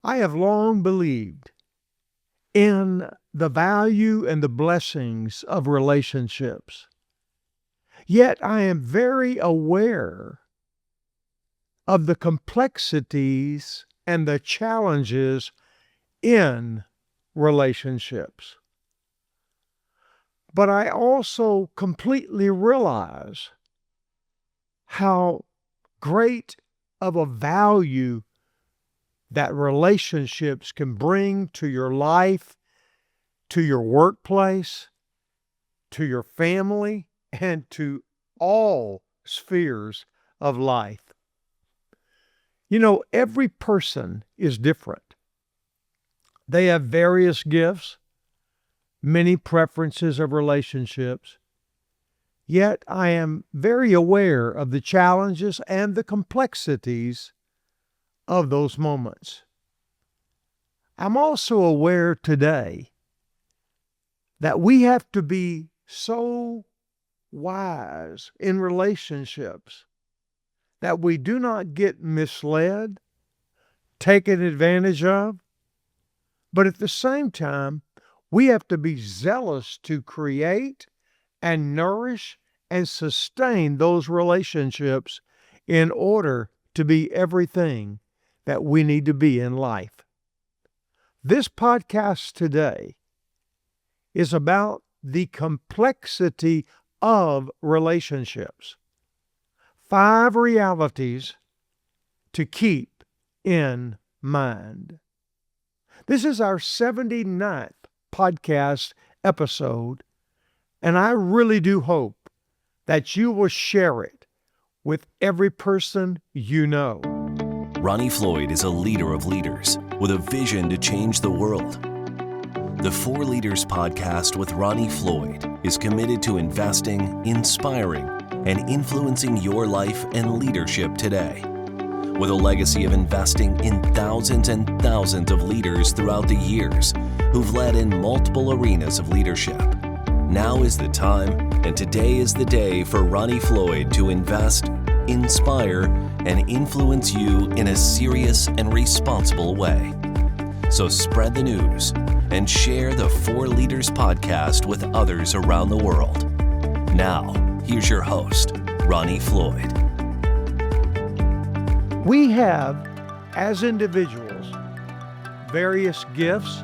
I have long believed in the value and the blessings of relationships. Yet I am very aware of the complexities and the challenges in relationships. But I also completely realize how great of a value that relationships can bring to your life, to your workplace, to your family, and to all spheres of life. You know, every person is different. They have various gifts, many preferences of relationships. Yet I am very aware of the challenges and the complexities of those moments. I'm also aware today that we have to be so wise in relationships that we do not get misled, taken advantage of, but at the same time, we have to be zealous to create and nourish and sustain those relationships in order to be everything that we need to be in life. This podcast today is about the complexity of relationships. 5 realities to keep in mind. This is our 79th podcast episode, and I really do hope that you will share it with every person you know. Ronnie Floyd is a leader of leaders with a vision to change the world. The 4 Leaders podcast with Ronnie Floyd is committed to investing, inspiring, and influencing your life and leadership today. With a legacy of investing in thousands and thousands of leaders throughout the years who've led in multiple arenas of leadership. Now is the time, and today is the day for Ronnie Floyd to invest, inspire, and influence you in a serious and responsible way. So spread the news and share the 4 Leaders podcast with others around the world. Now, here's your host, Ronnie Floyd. We have, as individuals, various gifts,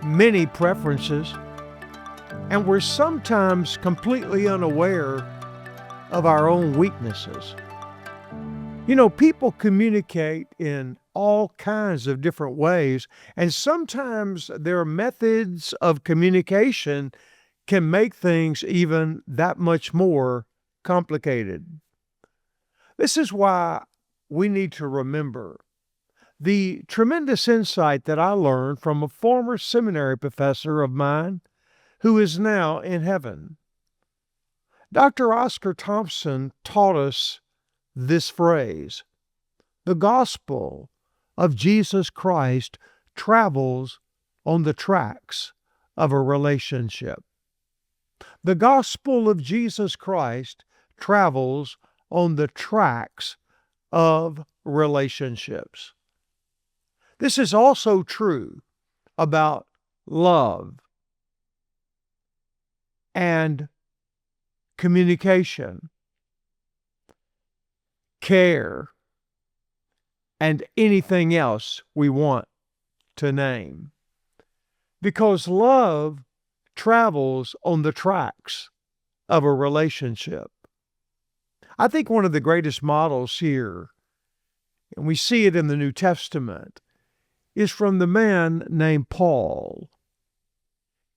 many preferences, and we're sometimes completely unaware of our own weaknesses. You know, people communicate in all kinds of different ways, and sometimes their methods of communication can make things even that much more complicated. This is why we need to remember the tremendous insight that I learned from a former seminary professor of mine who is now in heaven. Dr. Oscar Thompson taught us this phrase: the gospel of Jesus Christ travels on the tracks of a relationship. The gospel of Jesus Christ travels on the tracks of relationships. This is also true about love and communication, care, and anything else we want to name. Because love travels on the tracks of a relationship. I think one of the greatest models here, and we see it in the New Testament, is from the man named Paul.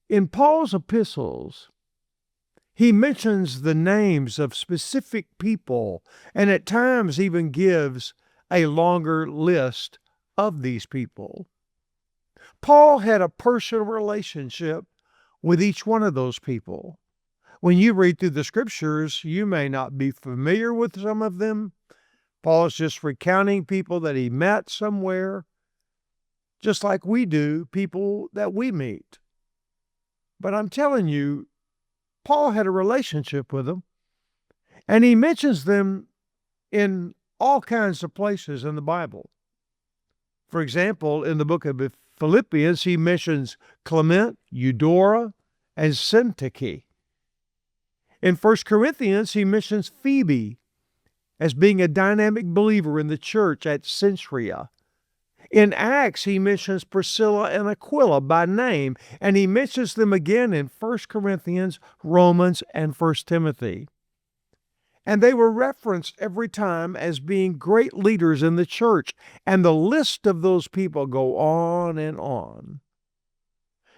In Paul's epistles, he mentions the names of specific people and at times even gives a longer list of these people. Paul had a personal relationship with each one of those people. When you read through the scriptures, you may not be familiar with some of them. Paul's just recounting people that he met somewhere, just like we do people that we meet. But I'm telling you, Paul had a relationship with them, and he mentions them in all kinds of places in the Bible. For example, in the book of Philippians, he mentions Clement, Eudora, and Syntyche. In 1 Corinthians, he mentions Phoebe as being a dynamic believer in the church at Cenchrea. In Acts, he mentions Priscilla and Aquila by name, and he mentions them again in 1 Corinthians, Romans, and 1 Timothy. And they were referenced every time as being great leaders in the church, and the list of those people go on and on.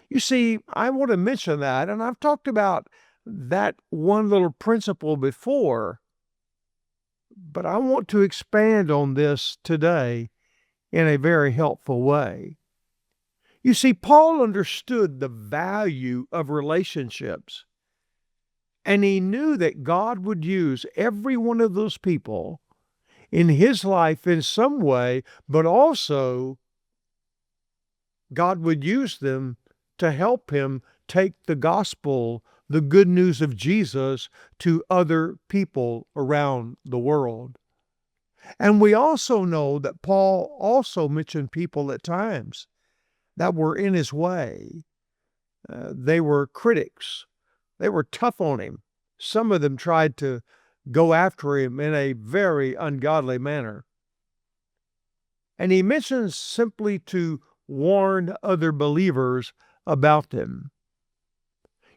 You see, I want to mention that, and I've talked about that one little principle before, but I want to expand on this today in a very helpful way. You see, Paul understood the value of relationships, and he knew that God would use every one of those people in his life in some way, but also God would use them to help him take the gospel, the good news of Jesus, to other people around the world. And we also know that Paul also mentioned people at times that were in his way. They were critics. They were tough on him. Some of them tried to go after him in a very ungodly manner. And he mentions simply to warn other believers about them.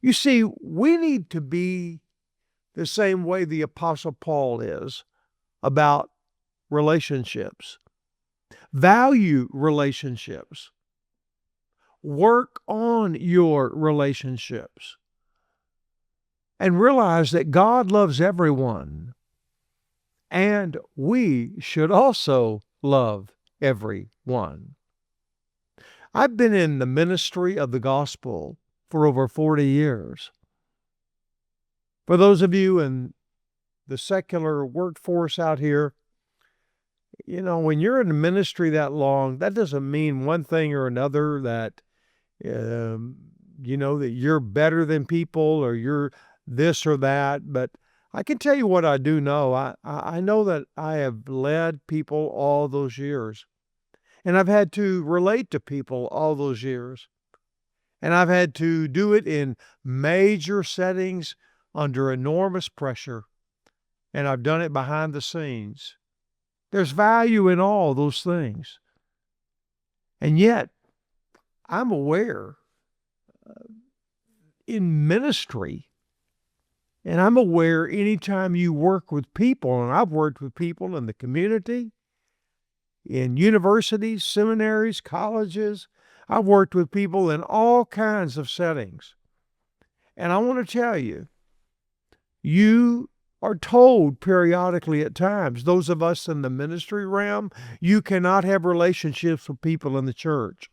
You see, we need to be the same way the Apostle Paul is about relationships. Value relationships. Work on your relationships. And realize that God loves everyone. And we should also love everyone. I've been in the ministry of the gospel for over 40 years. For those of you in the secular workforce out here, you know, when you're in the ministry that long, that doesn't mean one thing or another that, that you're better than people or you're this or that. But I can tell you what I do know. I know that I have led people all those years. And I've had to relate to people all those years. And I've had to do it in major settings under enormous pressure. And I've done it behind the scenes. There's value in all those things. And yet, I'm aware in ministry, and I'm aware anytime you work with people, and I've worked with people in the community, in universities, seminaries, colleges. I've worked with people in all kinds of settings. And I want to tell you, you are told periodically at times, those of us in the ministry realm, you cannot have relationships with people in the church.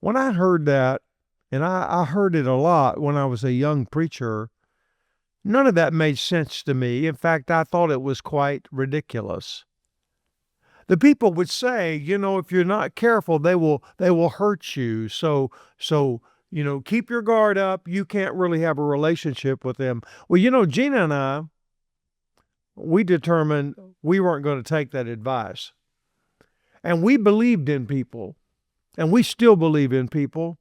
When I heard that, and I heard it a lot when I was a young preacher, none of that made sense to me. In fact, I thought it was quite ridiculous. The people would say, if you're not careful, they will hurt you. So, keep your guard up. You can't really have a relationship with them. Well, Gina and I, we determined we weren't going to take that advice. And we believed in people. And we still believe in people.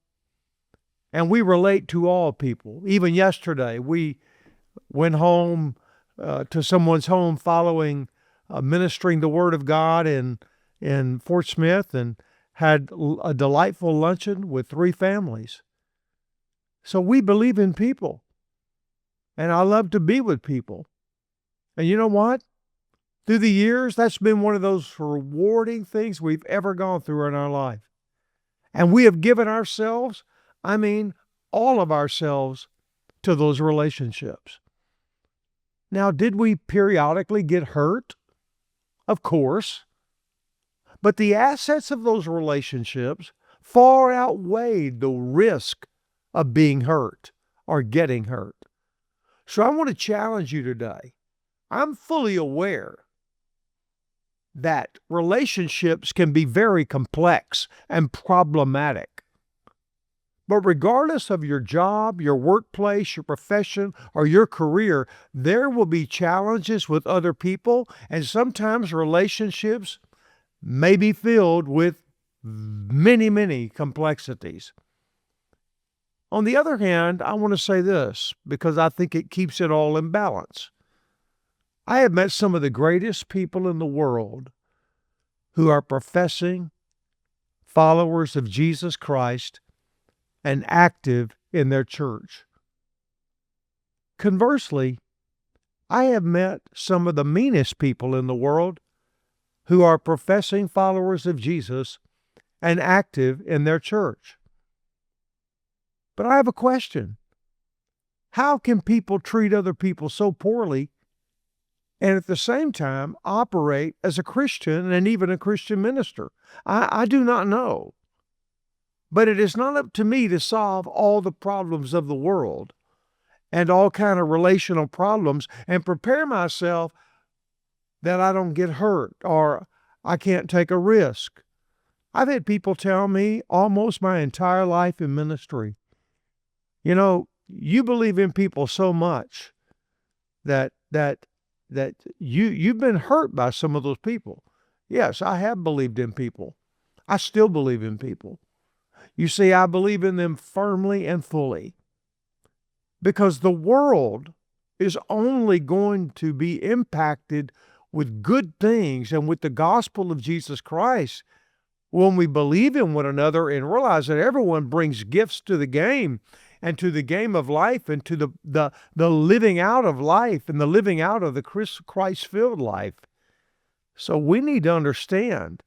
And we relate to all people. Even yesterday, we went home to someone's home following ministering the Word of God in Fort Smith and had a delightful luncheon with 3 families. So we believe in people. And I love to be with people. And you know what? Through the years, that's been one of those rewarding things we've ever gone through in our life. And we have given ourselves, all of ourselves, to those relationships. Now, did we periodically get hurt? Of course. But the assets of those relationships far outweighed the risk of being hurt or getting hurt. So I want to challenge you today. I'm fully aware that relationships can be very complex and problematic. But regardless of your job, your workplace, your profession, or your career, there will be challenges with other people, and sometimes relationships, may be filled with many, many complexities. On the other hand, I want to say this because I think it keeps it all in balance. I have met some of the greatest people in the world who are professing followers of Jesus Christ and active in their church. Conversely, I have met some of the meanest people in the world who are professing followers of Jesus and active in their church. But I have a question. How can people treat other people so poorly and at the same time operate as a Christian and even a Christian minister? I do not know. But it is not up to me to solve all the problems of the world and all kind of relational problems and prepare myself that I don't get hurt or I can't take a risk. I've had people tell me almost my entire life in ministry, you believe in people so much that you've been hurt by some of those people. Yes, I have believed in people. I still believe in people. You see, I believe in them firmly and fully because the world is only going to be impacted with good things and with the gospel of Jesus Christ when we believe in one another and realize that everyone brings gifts to the game and to the game of life and to the living out of life and the living out of the Christ-filled life. So we need to understand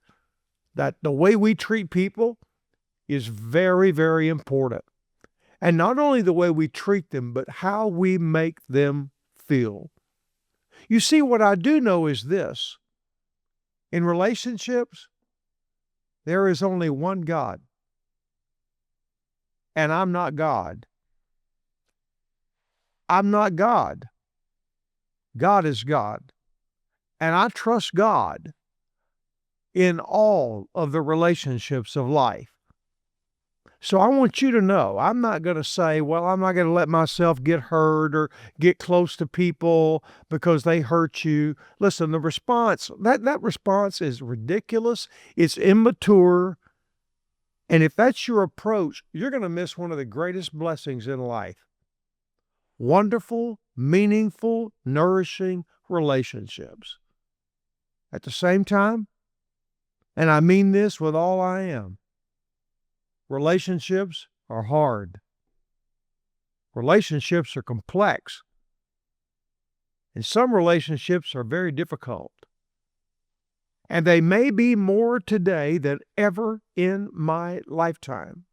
that the way we treat people is very, very important. And not only the way we treat them, but how we make them feel. You see, what I do know is this. In relationships, there is only one God. And I'm not God. I'm not God. God is God. And I trust God in all of the relationships of life. So I want you to know, I'm not going to say, well, I'm not going to let myself get hurt or get close to people because they hurt you. Listen, the response, that response is ridiculous. It's immature. And if that's your approach, you're going to miss one of the greatest blessings in life. Wonderful, meaningful, nourishing relationships. At the same time, and I mean this with all I am, relationships are hard. Relationships are complex. And some relationships are very difficult. And they may be more today than ever in my lifetime.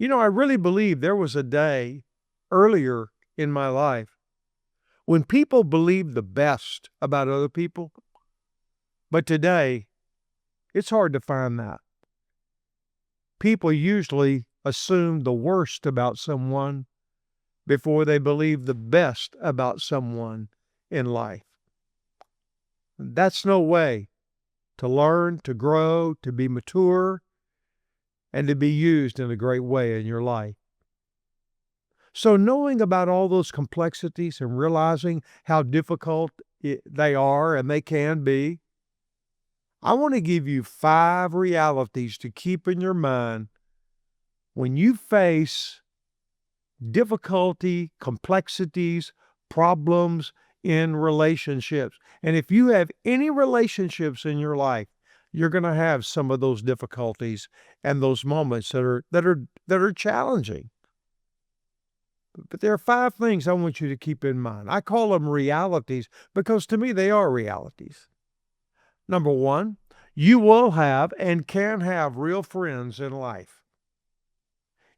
I really believe there was a day earlier in my life when people believed the best about other people. But today, it's hard to find that. People usually assume the worst about someone before they believe the best about someone in life. That's no way to learn, to grow, to be mature, and to be used in a great way in your life. So knowing about all those complexities and realizing how difficult they are and they can be, I want to give you 5 realities to keep in your mind when you face difficulty, complexities, problems in relationships. And if you have any relationships in your life, you're going to have some of those difficulties and those moments that are challenging. But there are 5 things I want you to keep in mind. I call them realities because to me they are realities. Number 1, you will have and can have real friends in life.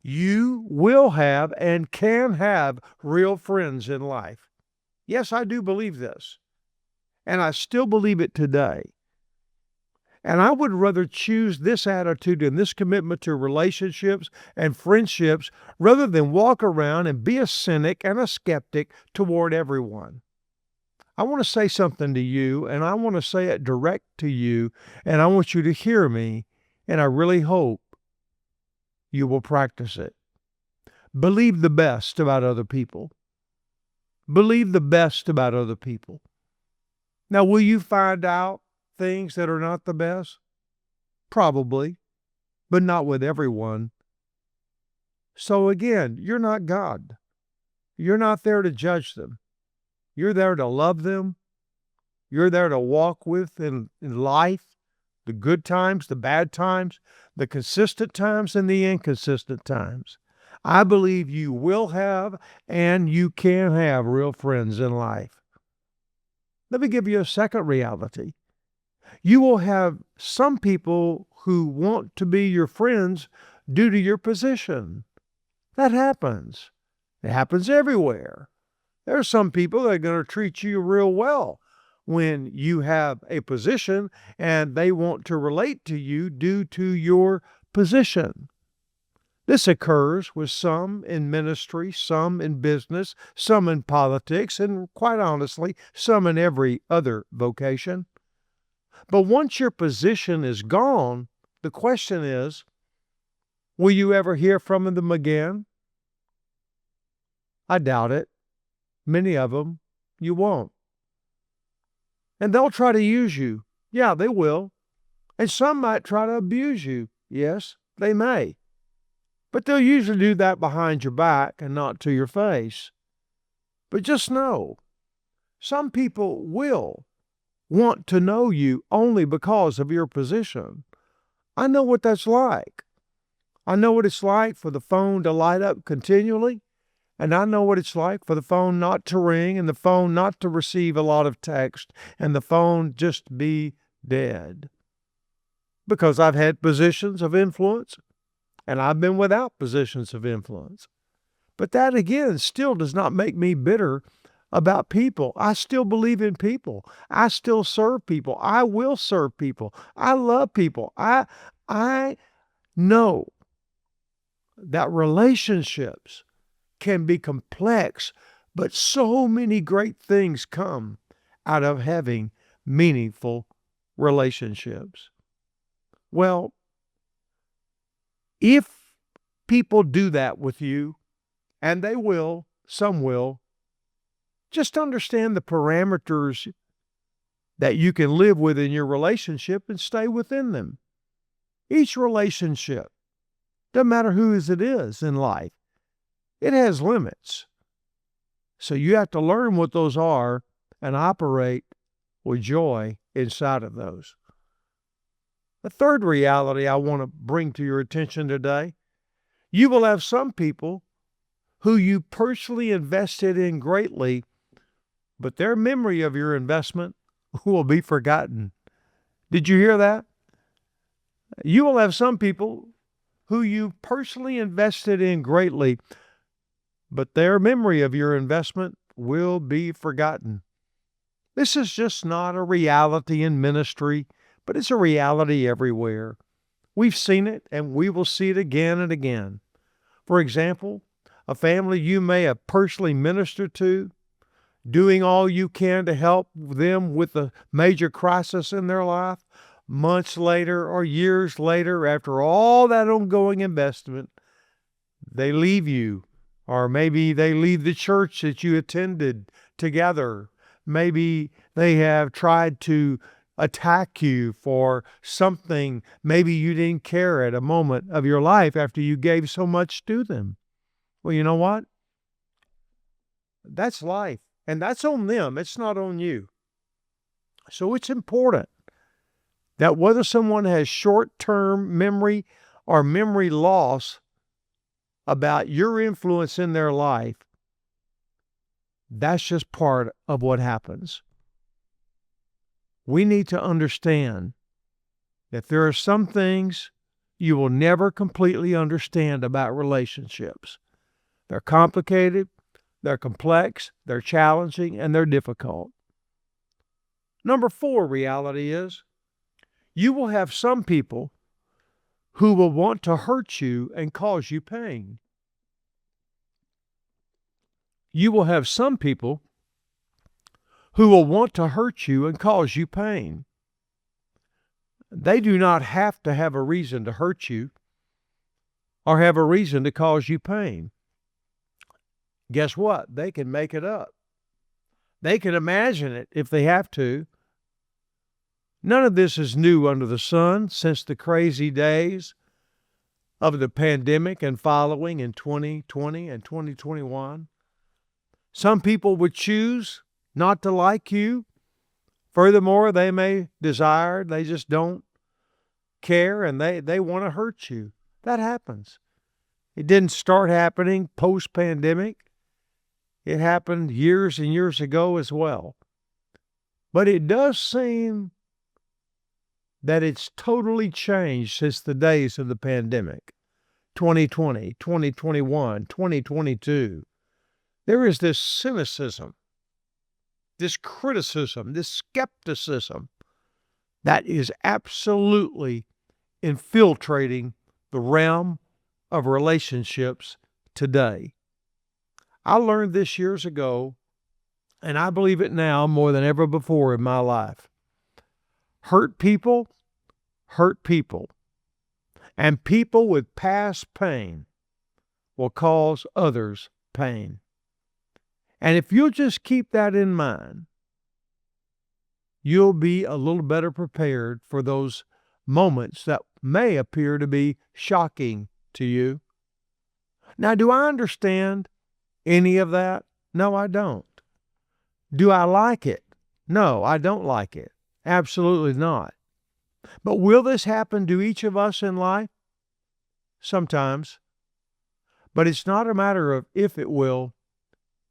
You will have and can have real friends in life. Yes, I do believe this. And I still believe it today. And I would rather choose this attitude and this commitment to relationships and friendships rather than walk around and be a cynic and a skeptic toward everyone. I want to say something to you, and I want to say it direct to you, and I want you to hear me, and I really hope you will practice it. Believe the best about other people. Believe the best about other people. Now, will you find out things that are not the best? Probably, but not with everyone. So again, you're not God. You're not there to judge them. You're there to love them. You're there to walk with in life, the good times, the bad times, the consistent times, and the inconsistent times. I believe you will have and you can have real friends in life. Let me give you a second reality. You will have some people who want to be your friends due to your position. That happens. It happens everywhere. There are some people that are going to treat you real well when you have a position and they want to relate to you due to your position. This occurs with some in ministry, some in business, some in politics, and quite honestly, some in every other vocation. But once your position is gone, the question is, will you ever hear from them again? I doubt it. Many of them, you won't. And they'll try to use you. Yeah, they will. And some might try to abuse you. Yes, they may. But they'll usually do that behind your back and not to your face. But just know, some people will want to know you only because of your position. I know what that's like. I know what it's like for the phone to light up continually, and I know what it's like for the phone not to ring and the phone not to receive a lot of text and the phone just be dead. Because I've had positions of influence and I've been without positions of influence. But that again still does not make me bitter about people. I still believe in people. I still serve people. I will serve people. I love people. I know that relationships can be complex, but so many great things come out of having meaningful relationships. Well, if people do that with you, and they will, some will, just understand the parameters that you can live within your relationship and stay within them. Each relationship, doesn't matter whose it is in life, it has limits. So you have to learn what those are and operate with joy inside of those. The third reality I want to bring to your attention today, you will have some people who you personally invested in greatly, but their memory of your investment will be forgotten. Did you hear that? You will have some people who you personally invested in greatly, but their memory of your investment will be forgotten. This is just not a reality in ministry, but it's a reality everywhere. We've seen it and we will see it again and again. For example, a family you may have personally ministered to, doing all you can to help them with a major crisis in their life, months later or years later, after all that ongoing investment, they leave you. Or maybe they leave the church that you attended together. Maybe they have tried to attack you for something maybe you didn't care at a moment of your life after you gave so much to them. Well, you know what? That's life. And that's on them. It's not on you. So it's important that whether someone has short-term memory or memory loss about your influence in their life, that's just part of what happens. We need to understand that there are some things you will never completely understand about relationships. They're complicated, they're complex, they're challenging, and they're difficult. Number 4 reality is you will have some people who will want to hurt you and cause you pain. You will have some people who will want to hurt you and cause you pain. They do not have to have a reason to hurt you or have a reason to cause you pain. Guess what? They can make it up. They can imagine it if they have to. None of this is new under the sun since the crazy days of the pandemic and following in 2020 and 2021. Some people would choose not to like you. Furthermore, they may desire, they just don't care, and they want to hurt you. That happens. It didn't start happening post-pandemic. It happened years and years ago as well. But it does seem that it's totally changed since the days of the pandemic. 2020, 2021, 2022. There is this cynicism, this criticism, this skepticism that is absolutely infiltrating the realm of relationships today. I learned this years ago, and I believe it now more than ever before in my life. Hurt people, and people with past pain will cause others pain. And if you'll just keep that in mind, you'll be a little better prepared for those moments that may appear to be shocking to you. Now, do I understand any of that? No, I don't. Do I like it? No, I don't like it. Absolutely not. But will this happen to each of us in life? Sometimes. But it's not a matter of if it will.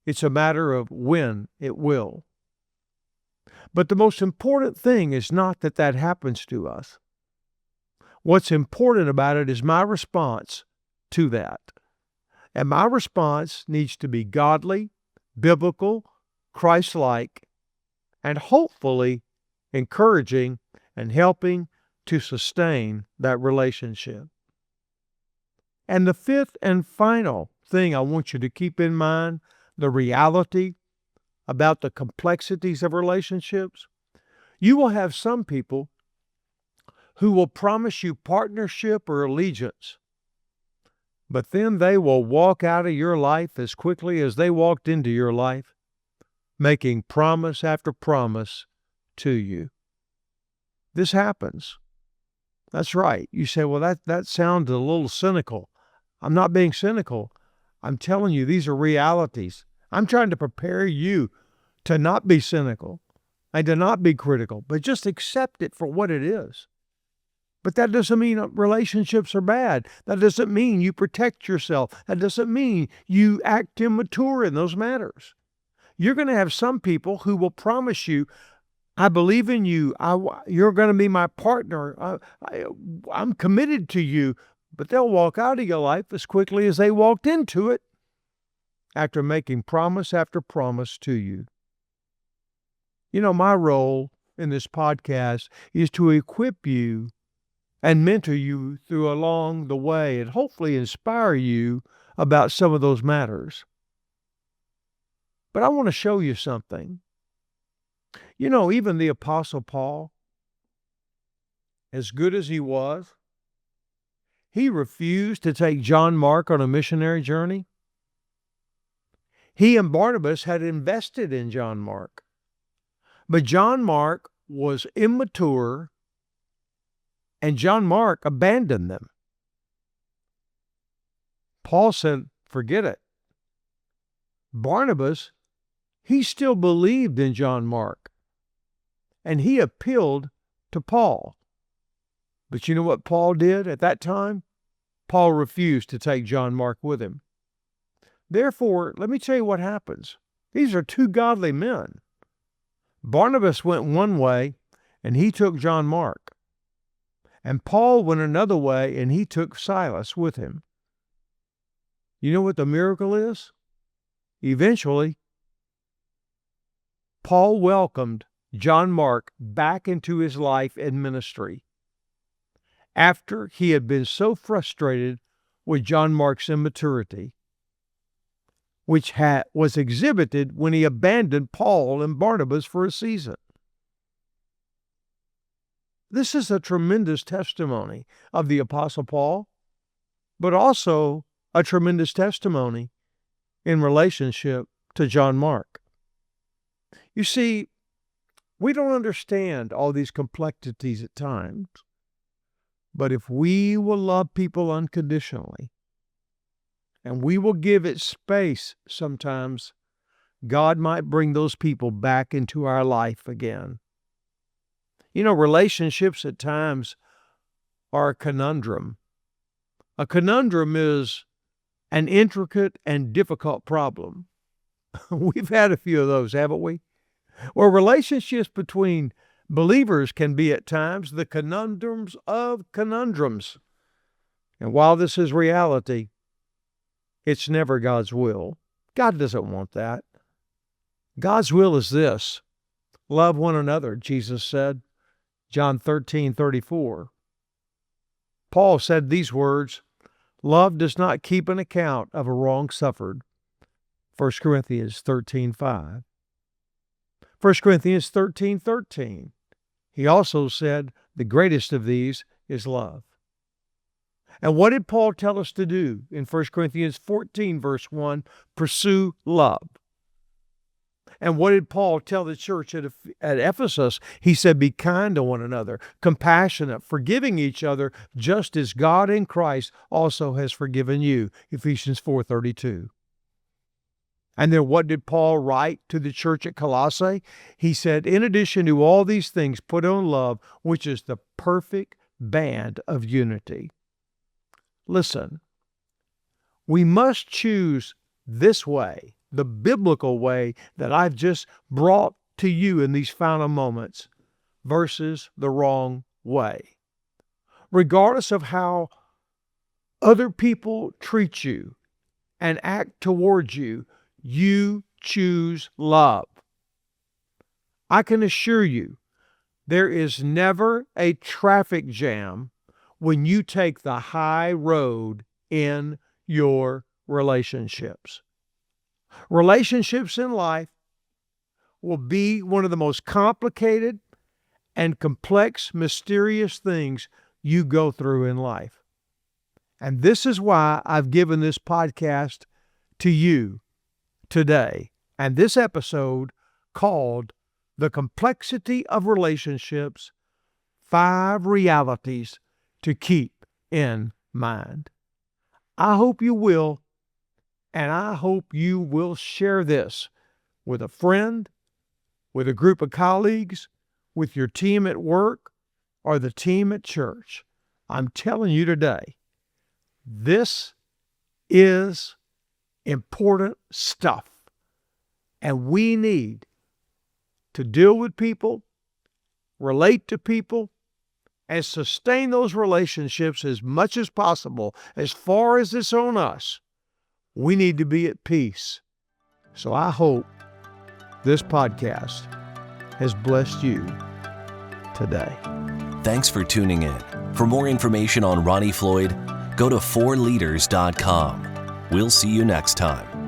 It's a matter of when it will. But the most important thing is not that that happens to us. What's important about it is my response to that. And my response needs to be godly, biblical, Christ-like, and hopefully encouraging and helping to sustain that relationship. And the fifth and final thing I want you to keep in mind, the reality about the complexities of relationships. You will have some people who will promise you partnership or allegiance, but then they will walk out of your life as quickly as they walked into your life, making promise after promise to you. This happens. That's right. You say, well, that sounds a little cynical. I'm not being cynical. I'm telling you, these are realities. I'm trying to prepare you to not be cynical and to not be critical, but just accept it for what it is. But that doesn't mean relationships are bad. That doesn't mean you protect yourself. That doesn't mean you act immature in those matters. You're going to have some people who will promise you, I believe in you. You're going to be my partner. I'm committed to you. But they'll walk out of your life as quickly as they walked into it after making promise after promise to you. You know, my role in this podcast is to equip you and mentor you through along the way and hopefully inspire you about some of those matters. But I want to show you something. You know, even the Apostle Paul, as good as he was, he refused to take John Mark on a missionary journey. He and Barnabas had invested in John Mark. But John Mark was immature, and John Mark abandoned them. Paul said, forget it. Barnabas, he still believed in John Mark, and he appealed to Paul. But you know what Paul did at that time? Paul refused to take John Mark with him. Therefore, let me tell you what happens. These are two godly men. Barnabas went one way, and he took John Mark. And Paul went another way, and he took Silas with him. You know what the miracle is? Eventually, Paul welcomed John Mark back into his life and ministry after he had been so frustrated with John Mark's immaturity, which was exhibited when he abandoned Paul and Barnabas for a season. This is a tremendous testimony of the Apostle Paul, but also a tremendous testimony in relationship to John Mark. You see, We don't understand all these complexities at times, but if we will love people unconditionally and we will give it space sometimes, God might bring those people back into our life again. You know, relationships at times are a conundrum. A conundrum is an intricate and difficult problem. We've had a few of those, haven't we? Well, relationships between believers can be at times the conundrums of conundrums. And while this is reality, it's never God's will. God doesn't want that. God's will is this: love one another, Jesus said, John 13:34. Paul said these words, love does not keep an account of a wrong suffered, 1 Corinthians 13:5. 1 Corinthians 13:13. He also said the greatest of these is love. And what did Paul tell us to do in 1 Corinthians 14, verse 1? Pursue love. And what did Paul tell the church at Ephesus? He said, be kind to one another, compassionate, forgiving each other, just as God in Christ also has forgiven you, Ephesians 4:32. And then what did Paul write to the church at Colossae? He said, in addition to all these things, put on love, which is the perfect band of unity. Listen, we must choose this way, the biblical way that I've just brought to you in these final moments, versus the wrong way. Regardless of how other people treat you and act towards you, you choose love. I can assure you, there is never a traffic jam when you take the high road in your relationships. Relationships in life will be one of the most complicated and complex, mysterious things you go through in life. And this is why I've given this podcast to you today, and this episode called The Complexity of Relationships, 5 Realities to Keep in Mind. I hope you will, and I hope you will share this with a friend, with a group of colleagues, with your team at work, or the team at church. I'm telling you today, this is important stuff, and we need to deal with people, relate to people, and sustain those relationships as much as possible. As far as it's on us, we need to be at peace. So I hope this podcast has blessed you today. Thanks for tuning in. For more information on Ronnie Floyd, go to 4leaders.com. We'll see you next time.